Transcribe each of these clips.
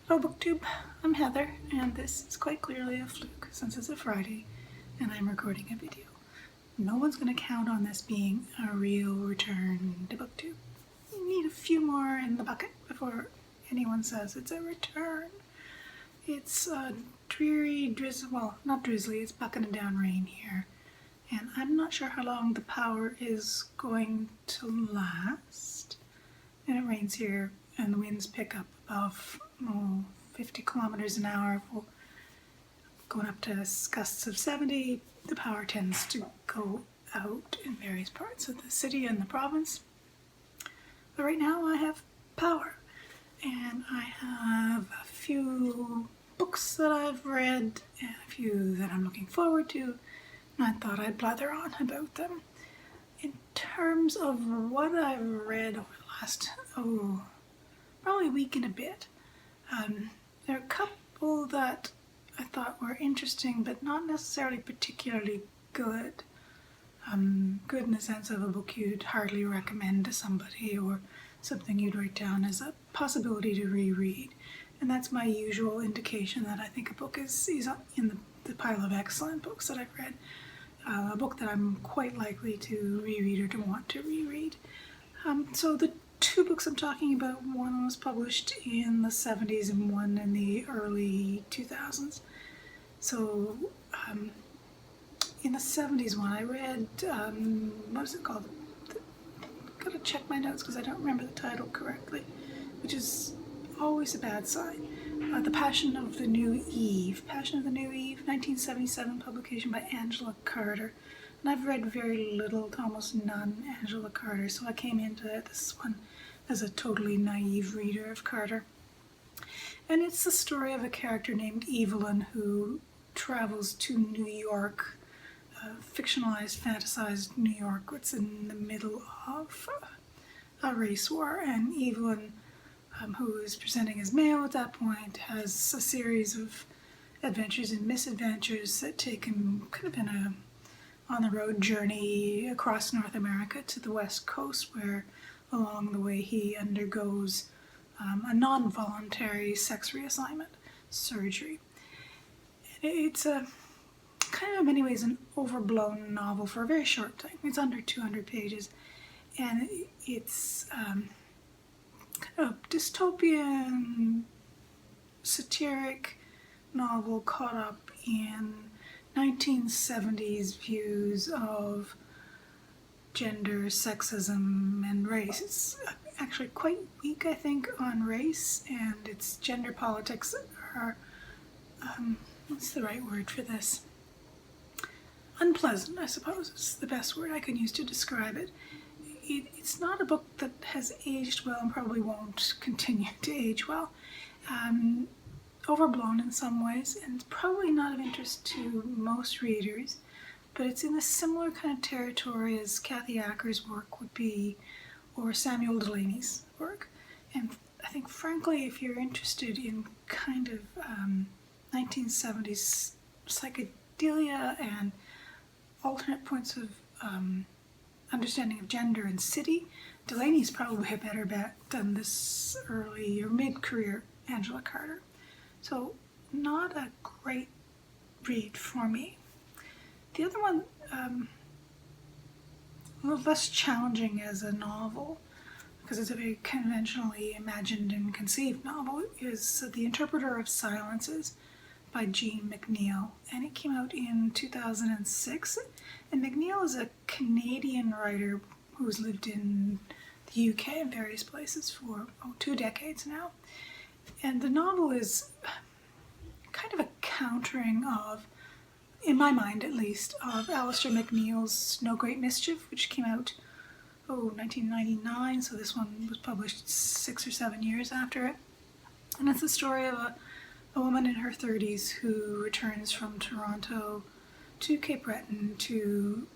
Hello BookTube, I'm Heather, and this is quite clearly a fluke since it's a Friday and I'm recording a video. No one's going to count on this being a real return to BookTube. You need a few more in the bucket before anyone says it's a return. It's dreary, well, not drizzly, it's bucketing down rain here. And I'm not sure how long the power is going to last. And it rains here and the winds pick up above 50 kilometers an hour, going up to gusts of 70. The power tends to go out in various parts of the city and the province. But right now I have power, and I have a few books that I've read and a few that I'm looking forward to, and I thought I'd blather on about them. In terms of what I've read over the last, probably a week and a bit, there are a couple that I thought were interesting, but not necessarily particularly good. Good in the sense of a book you'd hardly recommend to somebody, or something you'd write down as a possibility to reread. And that's my usual indication that I think a book is in the pile of excellent books that I've read. A book that I'm quite likely to reread or to want to reread. So the two books I'm talking about, one was published in the 70s and one in the early 2000s. So in the 70s one I read, what is it called? Gotta check my notes because I don't remember the title correctly, which is always a bad sign. The Passion of the New Eve. Passion of the New Eve, 1977 publication by Angela Carter. And I've read very little to almost none Angela Carter, so I came into this one as a totally naive reader of Carter. And it's the story of a character named Evelyn who travels to New York, fictionalized, fantasized New York, what's in the middle of a race war. And Evelyn, who is presenting as male at that point, has a series of adventures and misadventures that take him kind of in a on-the-road journey across North America to the West Coast, where along the way he undergoes a non-voluntary sex reassignment surgery. And it's a kind of in many ways an overblown novel for a very short time. It's under 200 pages, and it's kind of a dystopian, satiric novel caught up in 1970s views of gender, sexism, and race. It's actually quite weak, I think, on race, and its gender politics are, what's the right word for this? Unpleasant, I suppose, is the best word I can use to describe it. It's not a book that has aged well and probably won't continue to age well. Overblown in some ways, and it's probably not of interest to most readers, but it's in a similar kind of territory as Kathy Acker's work would be, or Samuel Delany's work. And I think, frankly, if you're interested in kind of 1970s psychedelia and alternate points of understanding of gender and city, Delany's probably a better bet than this early or mid-career Angela Carter. So, not a great read for me. The other one, a little less challenging as a novel, because it's a very conventionally imagined and conceived novel, is The Interpreter of Silences by McNeil, and it came out in 2006. And McNeil is a Canadian writer who's lived in the UK and various places for 2 decades now. And the novel is kind of a countering of, in my mind at least, of Alistair MacLeod's No Great Mischief, which came out, 1999, so this one was published 6 or 7 years after it. And it's the story of a woman in her 30s who returns from Toronto to Cape Breton to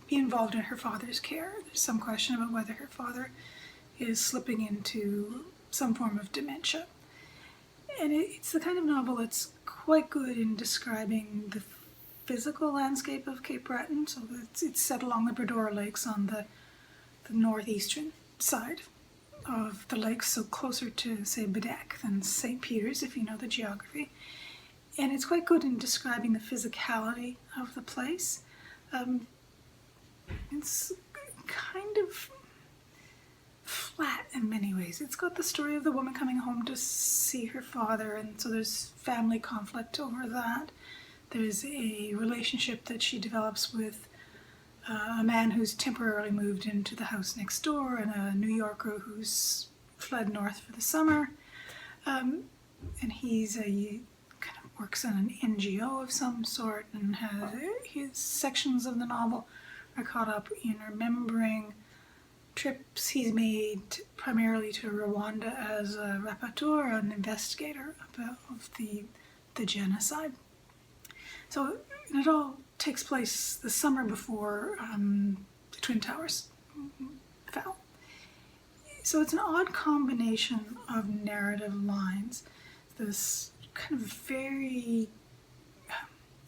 be involved in her father's care. There's some question about whether her father is slipping into some form of dementia. And it's the kind of novel that's quite good in describing the physical landscape of Cape Breton. So it's set along the Bredora Lakes on the northeastern side of the lakes, so closer to, say, Bedeck than St. Peter's, if you know the geography. And it's quite good in describing the physicality of the place. It's kind of flat in many ways. It's got the story of the woman coming home to see her father, and so there's family conflict over that. There's a relationship that she develops with a man who's temporarily moved into the house next door, and a New Yorker who's fled north for the summer. And he's kind of works on an NGO of some sort, and his sections of the novel are caught up in remembering trips he's made primarily to Rwanda as a rapporteur, an investigator of the genocide. So it all takes place the summer before the Twin Towers fell. So it's an odd combination of narrative lines. This kind of very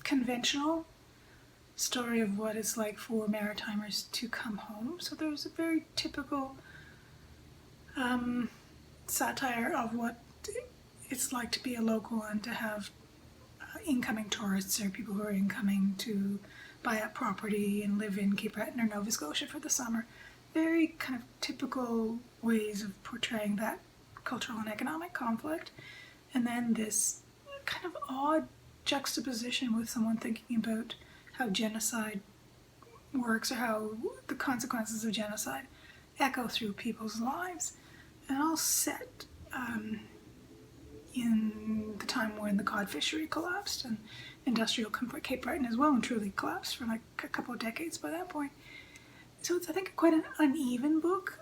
conventional story of what it's like for Maritimers to come home. So there's a very typical satire of what it's like to be a local and to have incoming tourists or people who are incoming to buy up property and live in Cape Breton or Nova Scotia for the summer. Very kind of typical ways of portraying that cultural and economic conflict. And then this kind of odd juxtaposition with someone thinking about how genocide works, or how the consequences of genocide echo through people's lives. And all set in the time when the cod fishery collapsed, and industrial Cape Breton as well and truly collapsed for like a couple of decades by that point. So it's, I think, quite an uneven book.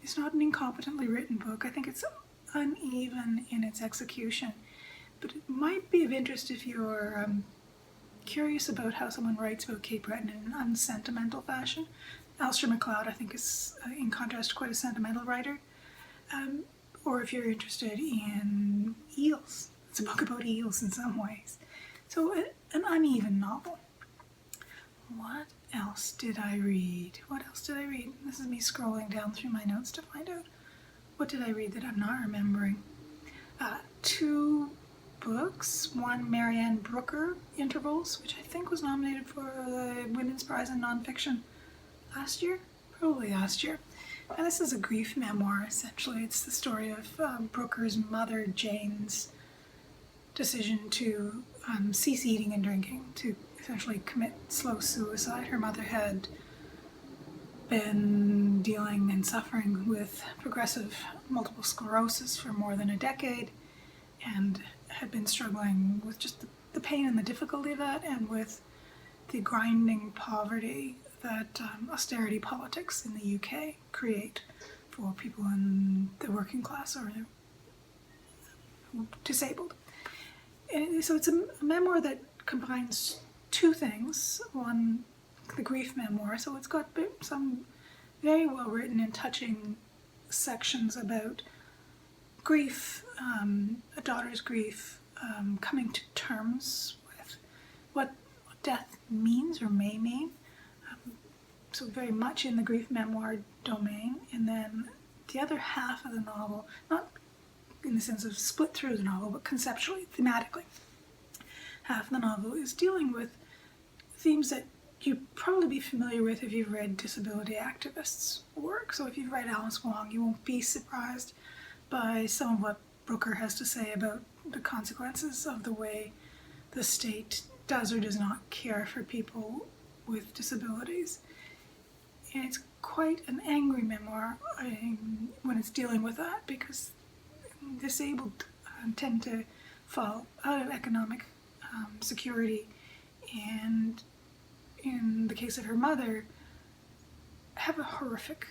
It's not an incompetently written book. I think it's uneven in its execution, but it might be of interest if you're curious about how someone writes about Cape Breton in an unsentimental fashion. Alistair MacLeod, I think, is, in contrast, quite a sentimental writer. Or if you're interested in eels. It's a book about eels in some ways. So an uneven novel. What else did I read? This is me scrolling down through my notes to find out what did I read that I'm not remembering. 2 books. One, Marianne Brooker, Intervals, which I think was nominated for the Women's Prize in Nonfiction last year. Probably last year. And this is a grief memoir, essentially. It's the story of Brooker's mother, Jane's decision to cease eating and drinking, to essentially commit slow suicide. Her mother had been dealing and suffering with progressive multiple sclerosis for more than a decade, and had been struggling with just the pain and the difficulty of that, and with the grinding poverty that austerity politics in the UK create for people in the working class or disabled. And so it's a memoir that combines 2 things. One, the grief memoir, so it's got some very well written and touching sections about grief, a daughter's grief, coming to terms with what death means or may mean. So very much in the grief memoir domain. And then the other half of the novel, not in the sense of split through the novel, but conceptually, thematically, half of the novel is dealing with themes that you'd probably be familiar with if you've read disability activists' work. So if you've read Alice Wong, you won't be surprised by some of what Brooker has to say about the consequences of the way the state does or does not care for people with disabilities. And it's quite an angry memoir when it's dealing with that, because disabled tend to fall out of economic security, and in the case of her mother, have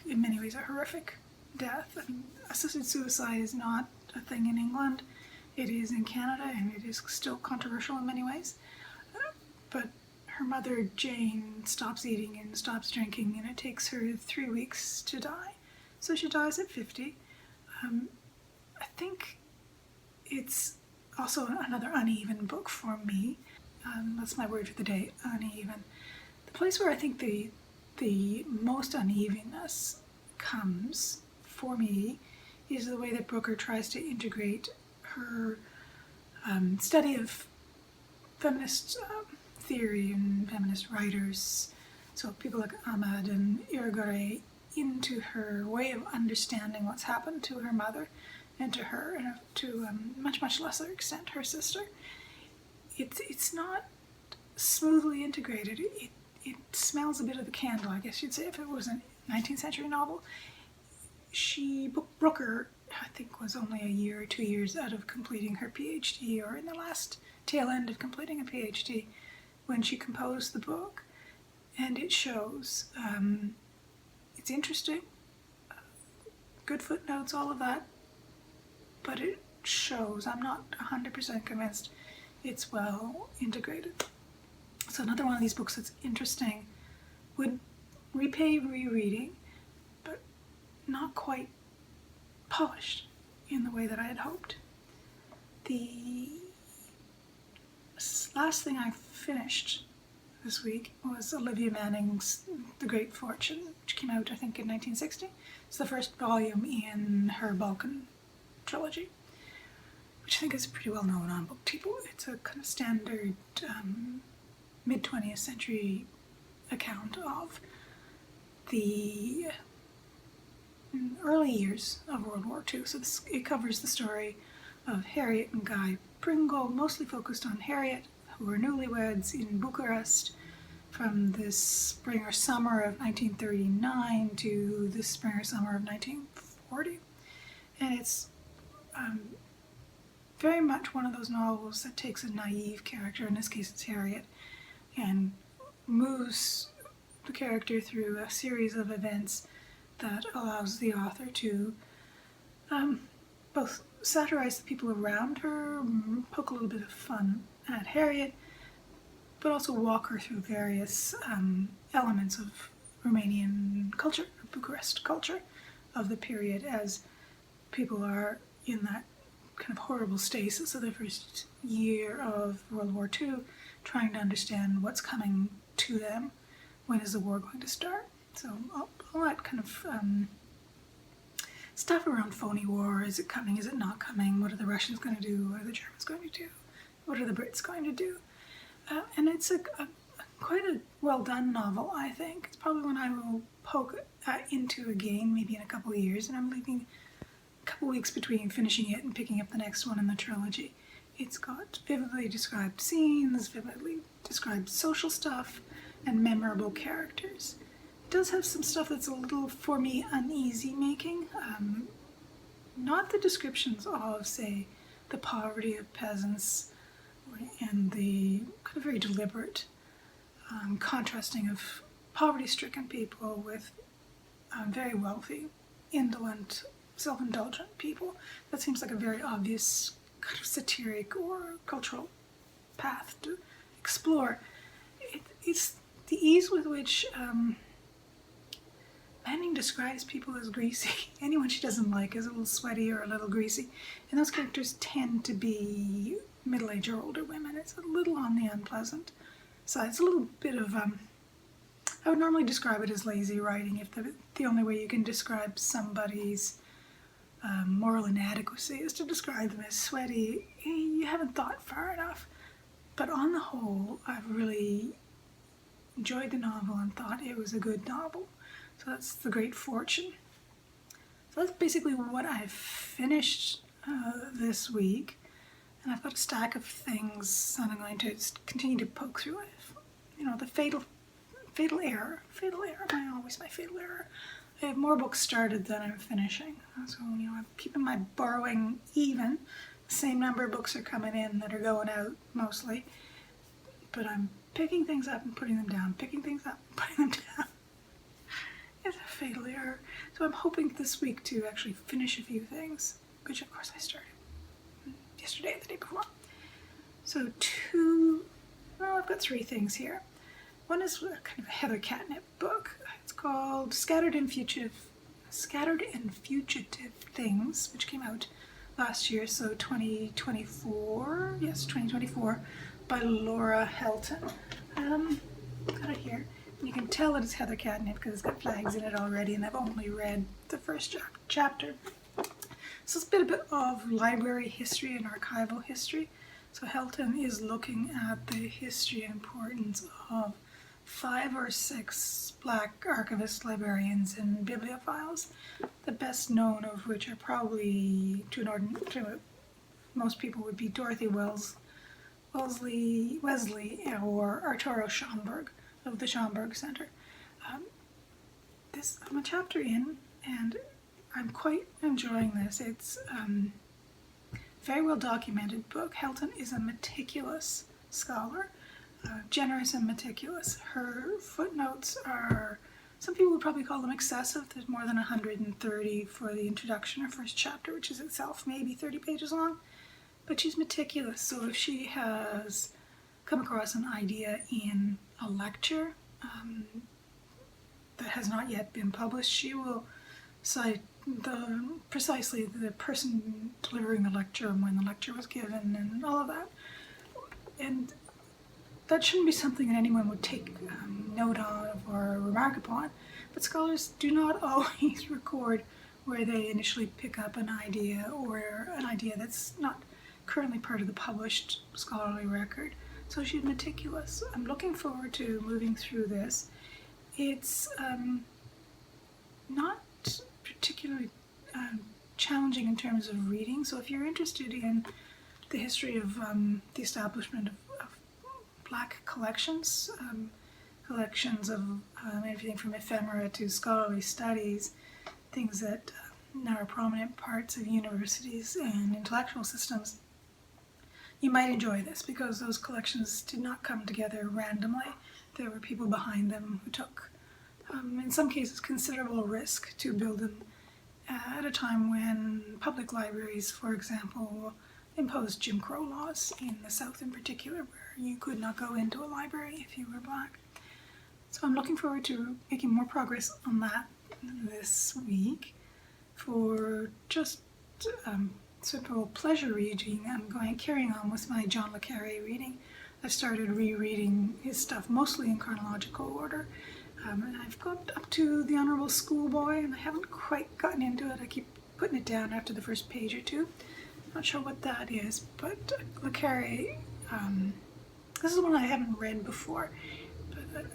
in many ways, a horrific death. I mean, assisted suicide is not a thing in England. It is in Canada, and it is still controversial in many ways. But her mother, Jane, stops eating and stops drinking, and it takes her 3 weeks to die. So she dies at 50. I think it's also another uneven book for me. That's my word for the day, uneven. The place where I think the most unevenness comes for me is the way that Brooker tries to integrate her study of feminist theory and feminist writers, so people like Ahmed and Irigaray, into her way of understanding what's happened to her mother and to her, and to a much, much lesser extent her sister. It's not smoothly integrated. It smells a bit of the candle, I guess you'd say, if it was a 19th century novel. Brooker, I think, was only a year or 2 years out of completing her PhD, or in the last tail end of completing a PhD, when she composed the book. And it shows. It's interesting, good footnotes, all of that, but it shows. I'm not 100% convinced it's well integrated. So another one of these books that's interesting, would repay rereading, but not quite polished in the way that I had hoped. The last thing I finished this week was Olivia Manning's The Great Fortune, which came out, I think, in 1960. It's the first volume in her Balkan trilogy, which I think is pretty well known on BookTable. It's a kind of standard mid-20th century account of the early years of World War II. So it covers the story of Harriet and Guy Pringle, mostly focused on Harriet, who were newlyweds in Bucharest from the spring or summer of 1939 to the spring or summer of 1940. And it's very much one of those novels that takes a naive character, in this case it's Harriet, and moves the character through a series of events that allows the author to both satirize the people around her, poke a little bit of fun at Harriet, but also walk her through various elements of Romanian culture, Bucharest culture of the period, as people are in that kind of horrible stasis of the first year of World War II, trying to understand what's coming to them, when is the war going to start. So all that kind of stuff around phony war. Is it coming? Is it not coming? What are the Russians going to do? What are the Germans going to do? What are the Brits going to do? And it's quite a well-done novel, I think. It's probably one I will poke into again, maybe in a couple of years, and I'm leaving a couple weeks between finishing it and picking up the next one in the trilogy. It's got vividly described scenes, vividly described social stuff, and memorable characters. It does have some stuff that's a little, for me, uneasy making. Not the descriptions of, say, the poverty of peasants and the kind of very deliberate contrasting of poverty-stricken people with very wealthy, indolent, self-indulgent people. That seems like a very obvious kind of satiric or cultural path to explore. It's the ease with which Manning describes people as greasy. Anyone she doesn't like is a little sweaty or a little greasy. And those characters tend to be middle-aged or older women. It's a little on the unpleasant side. It's a little bit of, I would normally describe it as lazy writing if the only way you can describe somebody's moral inadequacy is to describe them as sweaty. You haven't thought far enough. But on the whole, I've really enjoyed the novel and thought it was a good novel. So that's The Great Fortune. So that's basically what I've finished this week. And I've got a stack of things that I'm going to continue to poke through. You know, the fatal error. Fatal error, always my fatal error. I have more books started than I'm finishing. So, you know, I'm keeping my borrowing even. The same number of books are coming in that are going out, mostly. But I'm picking things up and putting them down, picking things up and putting them down. It's a fatal error. So I'm hoping this week to actually finish a few things, which of course I started yesterday or the day before. So I've got 3 things here. One is a kind of a Heather Catnip book. It's called Scattered and Fugitive Things, which came out last year, so 2024. Yes, 2024, by Laura Helton. Got it here. You can tell that it's Heather Catnip because it's got flags in it already, and I've only read the first chapter. So it's a bit of library history and archival history. So Helton is looking at the history and importance of 5 or 6 Black archivists, librarians, and bibliophiles, the best known of which are probably, to most people, would be Dorothy Wesley, or Arturo Schomburg of the Schomburg Center. I'm a chapter in, and I'm quite enjoying this. It's a very well documented book. Helton is a meticulous scholar, generous and meticulous. Her footnotes are, some people would probably call them excessive. There's more than 130 for the introduction or first chapter, which is itself maybe 30 pages long. But she's meticulous, so if she has come across an idea in a lecture that has not yet been published, she will cite precisely the person delivering the lecture and when the lecture was given and all of that. And that shouldn't be something that anyone would take note of or remark upon, but scholars do not always record where they initially pick up an idea, or an idea that's not currently part of the published scholarly record. So she's meticulous. I'm looking forward to moving through this. It's not particularly challenging in terms of reading, so if you're interested in the history of the establishment of Black collections, collections of everything from ephemera to scholarly studies, things that now are prominent parts of universities and intellectual systems, you might enjoy this, because those collections did not come together randomly. There were people behind them who took, in some cases, considerable risk to build them at a time when public libraries, for example, imposed Jim Crow laws in the South in particular, where you could not go into a library if you were Black. So I'm looking forward to making more progress on that this week. For just simple pleasure reading, I'm carrying on with my John LeCarre reading. I've started rereading his stuff mostly in chronological order, and I've got up to the Honourable Schoolboy, and I haven't quite gotten into it. I keep putting it down after the first page or two. Not sure what that is, but LeCarre, this is one I haven't read before, but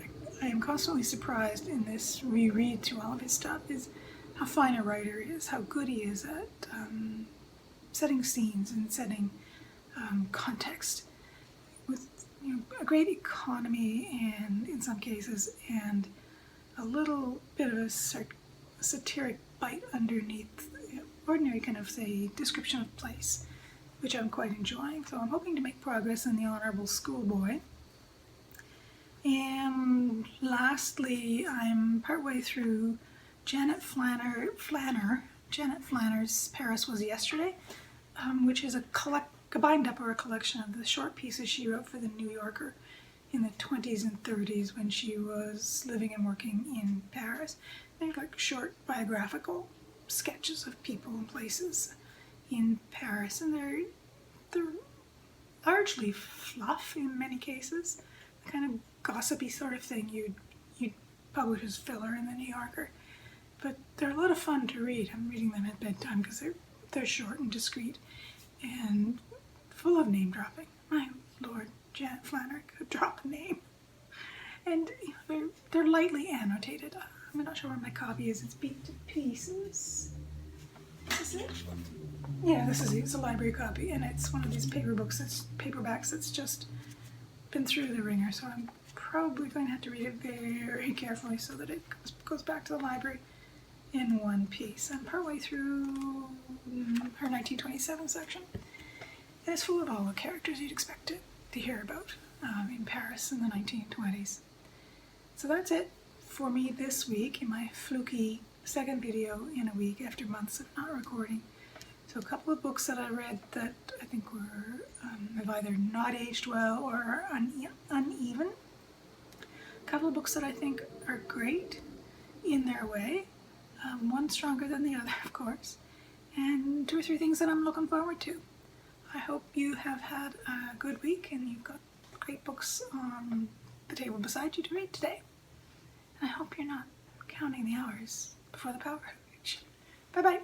I am constantly surprised in this reread through all of his stuff is how fine a writer he is, how good he is at setting scenes and setting context with a great economy, and in some cases, and a little bit of a satiric bite underneath ordinary kind of, say, description of place, which I'm quite enjoying. So I'm hoping to make progress in the Honourable Schoolboy. And lastly, I'm partway through Janet Flanner's Paris Was Yesterday, which is a bind-up or a collection of the short pieces she wrote for the New Yorker in the 20s and 30s when she was living and working in Paris. They're like short biographical sketches of people and places in Paris, and they're largely fluff in many cases, the kind of gossipy sort of thing you'd publish as filler in the New Yorker. But they're a lot of fun to read. I'm reading them at bedtime because they're short and discreet and full of name dropping. My lord, Janet Flanner could drop a name. And they're lightly annotated. I'm not sure where my copy is. It's beat to pieces. Is it? Yeah, this is it. It's a library copy, and it's one of these paperbacks that's just been through the ringer, so I'm probably going to have to read it very carefully so that it goes back to the library in one piece. I'm partway through her 1927 section, and it's full of all the characters you'd expect to hear about in Paris in the 1920s. So that's it for me this week in my fluky second video in a week after months of not recording. So a couple of books that I read that I think have either not aged well or uneven. A couple of books that I think are great in their way, one stronger than the other, of course, and 2 or 3 things that I'm looking forward to. I hope you have had a good week and you've got great books on the table beside you to read today. And I hope you're not counting the hours before the power outage. Bye-bye.